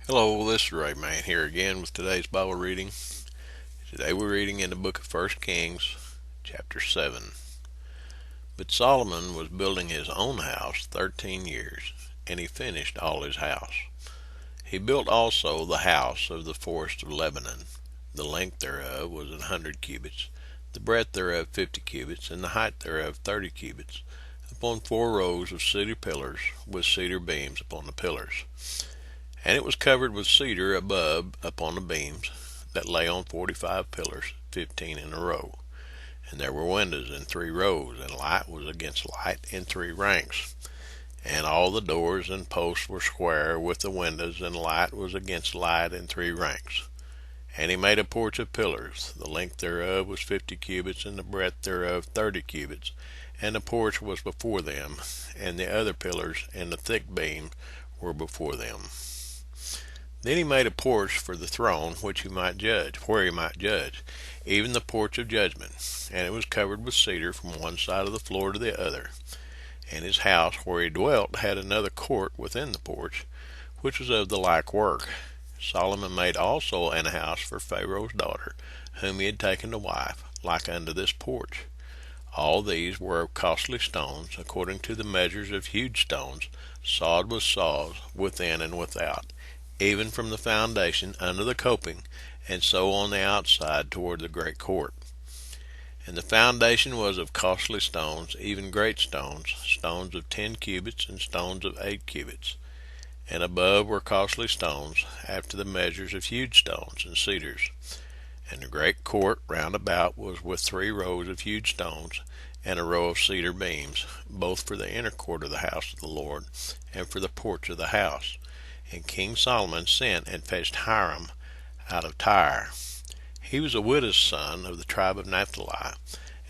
Hello, this is Ray Man here again with today's Bible reading. Today we're reading in the book of 1 Kings, chapter 7. But Solomon was building his own house 13 years, and he finished all his house. He built also the house of the forest of Lebanon. The length thereof was 100 cubits, the breadth thereof 50 cubits, and the height thereof 30 cubits, upon 4 rows of cedar pillars, with cedar beams upon the pillars. And it was covered with cedar above upon the beams, that lay on 45 pillars, 15 in a row. And there were windows in 3 rows, and light was against light in 3 ranks. And all the doors and posts were square with the windows, and light was against light in 3 ranks. And he made a porch of pillars. The length thereof was 50 cubits, and the breadth thereof 30 cubits. And the porch was before them, and the other pillars and the thick beam were before them. Then he made a porch for the throne where he might judge, even the porch of judgment, and it was covered with cedar from one side of the floor to the other. And his house where he dwelt had another court within the porch, which was of the like work. Solomon made also an house for Pharaoh's daughter, whom he had taken to wife, like unto this porch. All these were of costly stones, according to the measures of huge stones, sawed with saws, within and without, even from the foundation under the coping, and so on the outside toward the great court. And the foundation was of costly stones, even great stones, stones of 10 cubits, and stones of 8 cubits. And above were costly stones, after the measures of huge stones and cedars. And the great court round about was with 3 rows of huge stones, and a row of cedar beams, both for the inner court of the house of the Lord, and for the porch of the house. And King Solomon sent and fetched Hiram out of Tyre. He was a widow's son of the tribe of Naphtali,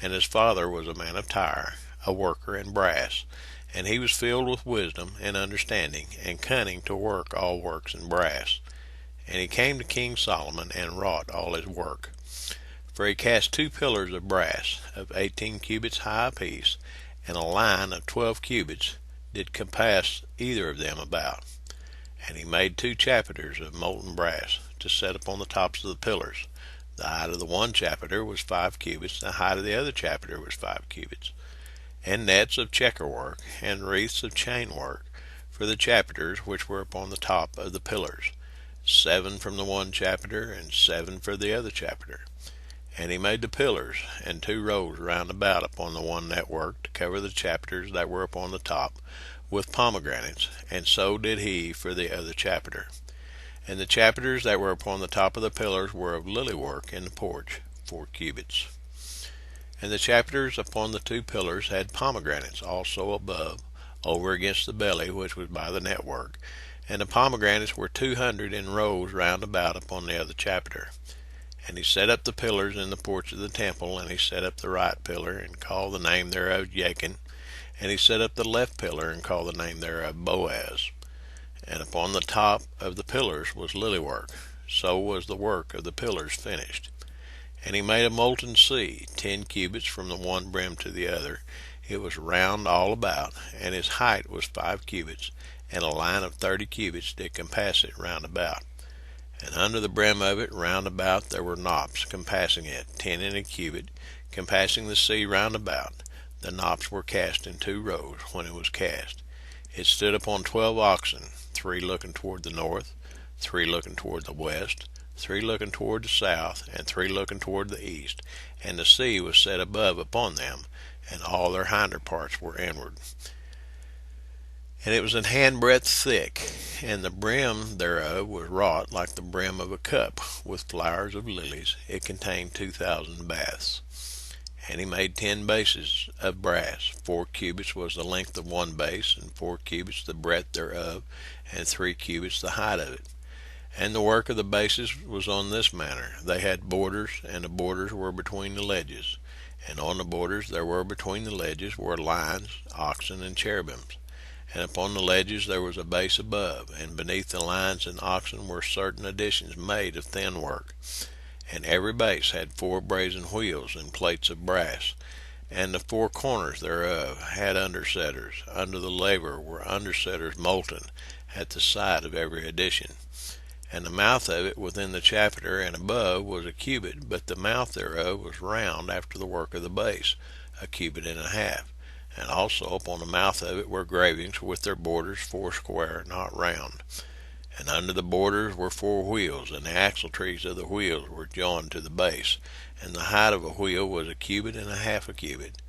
and his father was a man of Tyre, a worker in brass, and he was filled with wisdom and understanding, and cunning to work all works in brass. And he came to King Solomon, and wrought all his work. For he cast 2 pillars of brass, of 18 cubits high apiece, and a line of 12 cubits did compass either of them about. And he made 2 chapiters of molten brass, to set upon the tops of the pillars. The height of the one chapiter was 5 cubits, and the height of the other chapiter was 5 cubits. And nets of checker work, and wreaths of chain work, for the chapiters which were upon the top of the pillars, 7 from the one chapiter, and 7 for the other chapiter. And he made the pillars, and 2 rows round about upon the one network, to cover the chapiters that were upon the top, with pomegranates, and so did he for the other chapiter. And the chapiters that were upon the top of the pillars were of lily work in the porch, 4 cubits. And the chapiters upon the 2 pillars had pomegranates also above, over against the belly which was by the network, and the pomegranates were 200 in rows round about upon the other chapiter. And he set up the pillars in the porch of the temple, and he set up the right pillar, and called the name thereof Jachin. And he set up the left pillar, and called the name thereof Boaz. And upon the top of the pillars was lily work. So was the work of the pillars finished. And he made a molten sea, 10 cubits from the one brim to the other. It was round all about, and its height was 5 cubits, and a line of 30 cubits did compass it round about. And under the brim of it round about there were knops compassing it, 10 in a cubit, compassing the sea round about. The knops were cast in 2 rows when it was cast. It stood upon 12 oxen, 3 looking toward the north, 3 looking toward the west, 3 looking toward the south, and 3 looking toward the east. And the sea was set above upon them, and all their hinder parts were inward. And it was an handbreadth thick, and the brim thereof was wrought like the brim of a cup, with flowers of lilies. It contained 2,000 baths. And he made 10 bases of brass. 4 cubits was the length of one base, and 4 cubits the breadth thereof, and 3 cubits the height of it. And the work of the bases was on this manner. They had borders, and the borders were between the ledges. And on the borders there were between the ledges were lions, oxen, and cherubims. And upon the ledges there was a base above, and beneath the lions and oxen were certain additions made of thin work. And every base had 4 brazen wheels and plates of brass, and the 4 corners thereof had undersetters. Under the laver were undersetters molten at the side of every addition. And the mouth of it within the chapiter and above was a cubit, but the mouth thereof was round after the work of the base, a cubit and a half. And also upon the mouth of it were gravings with their borders foursquare, not round. And under the borders were 4 wheels, and the axletrees of the wheels were joined to the base. And the height of a wheel was a cubit and a half a cubit.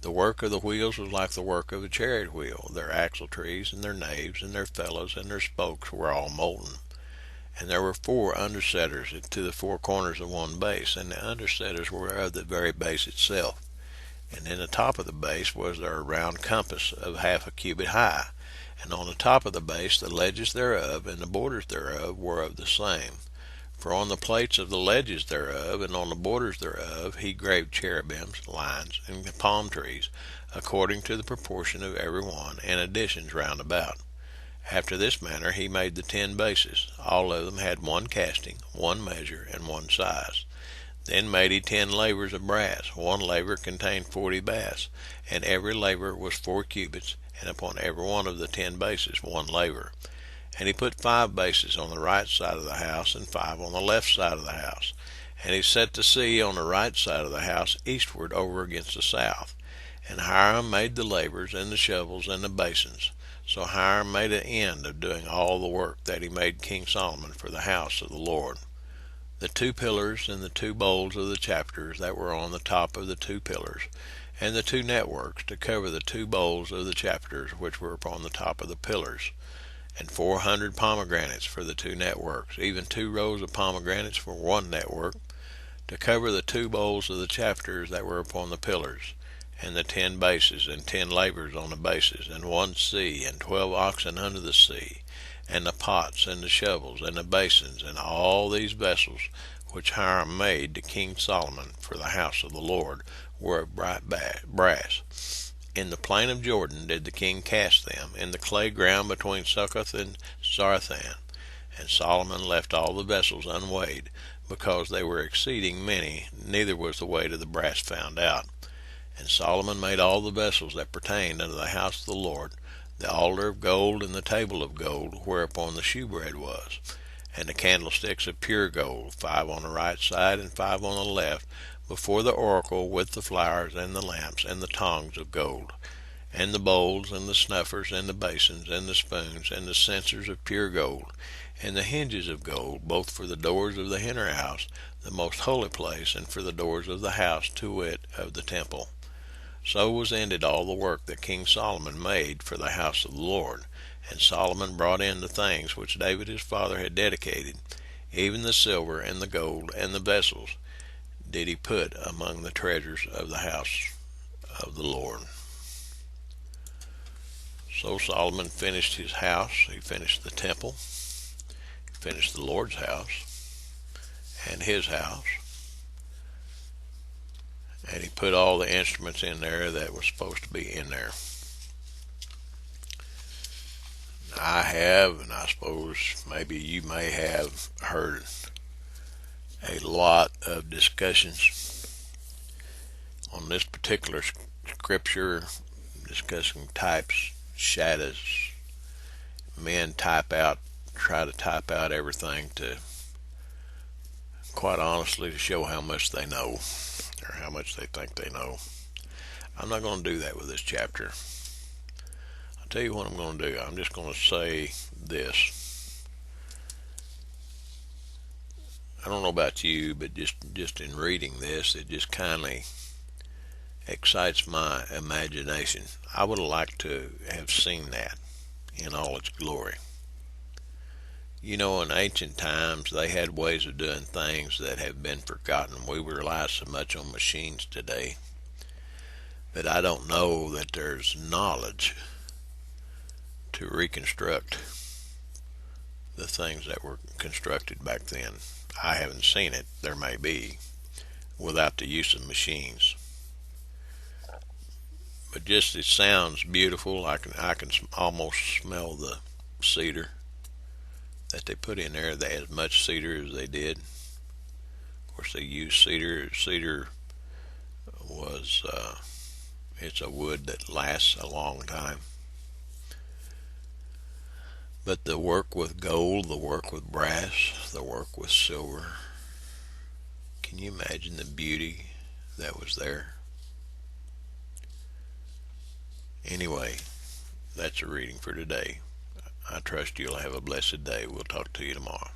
The work of the wheels was like the work of a chariot wheel. Their axletrees and their naves and their felloes and their spokes were all molten. And there were 4 undersetters to the 4 corners of one base, and the undersetters were of the very base itself. And in the top of the base was there a round compass of half a cubit high. And on the top of the base the ledges thereof and the borders thereof were of the same. For on the plates of the ledges thereof and on the borders thereof he graved cherubims, lions, and palm trees, according to the proportion of every one, and additions round about. After this manner he made the 10 bases. All of them had 1 casting, 1 measure, and 1 size. Then made he 10 lavers of brass. 1 laver contained 40 baths, and every laver was 4 cubits, and upon every one of the 10 bases 1 laver. And he put 5 bases on the right side of the house, and 5 on the left side of the house. And he set the sea on the right side of the house eastward over against the south. And Hiram made the lavers, and the shovels, and the basins. So Hiram made an end of doing all the work that he made King Solomon for the house of the Lord. The 2 pillars and the 2 bowls of the chapters that were on the top of the 2 pillars, and the 2 networks to cover the 2 bowls of the chapters which were upon the top of the pillars, and 400 pomegranates for the 2 networks, even 2 rows of pomegranates for 1 network, to cover the 2 bowls of the chapters that were upon the pillars, and the 10 bases, and 10 lavers on the bases, and 1 sea, and 12 oxen under the sea, and the pots, and the shovels, and the basins, and all these vessels which Hiram made to King Solomon for the house of the Lord were of bright brass. In the plain of Jordan did the king cast them, in the clay ground between Succoth and Zarethan. And Solomon left all the vessels unweighed, because they were exceeding many, neither was the weight of the brass found out. And Solomon made all the vessels that pertained unto the house of the Lord, the altar of gold and the table of gold, whereupon the shewbread was, and the candlesticks of pure gold, 5 on the right side and 5 on the left, before the oracle, with the flowers and the lamps and the tongs of gold, and the bowls and the snuffers and the basins and the spoons and the censers of pure gold, and the hinges of gold, both for the doors of the inner house, the most holy place, and for the doors of the house, to wit, of the temple. So was ended all the work that King Solomon made for the house of the Lord. And Solomon brought in the things which David his father had dedicated, even the silver and the gold and the vessels did he put among the treasures of the house of the Lord. So Solomon finished his house. He finished the temple. He finished the Lord's house and his house. And he put all the instruments in there that was supposed to be in there. I have, and I suppose maybe you may have heard a lot of discussions on this particular scripture, discussing types, shadows. Men try to type out everything to, quite honestly, to show how much they know, or how much they think they know. I'm not going to do that with this chapter. I'll tell you what I'm going to do. I'm just going to say this. I don't know about you, but just in reading this, it just kindly excites my imagination. I would have liked to have seen that in all its glory. You know, in ancient times, they had ways of doing things that have been forgotten. We rely so much on machines today, but I don't know that there's knowledge to reconstruct the things that were constructed back then. I haven't seen it. There may be, without the use of machines. But just it sounds beautiful. I can almost smell the cedar that they put in there. They had as much cedar as they did. Of course, they used cedar. Cedar was it's a wood that lasts a long time. But the work with gold, the work with brass, the work with silver, can you imagine the beauty that was there? Anyway, that's a reading for today. I trust you'll have a blessed day. We'll talk to you tomorrow.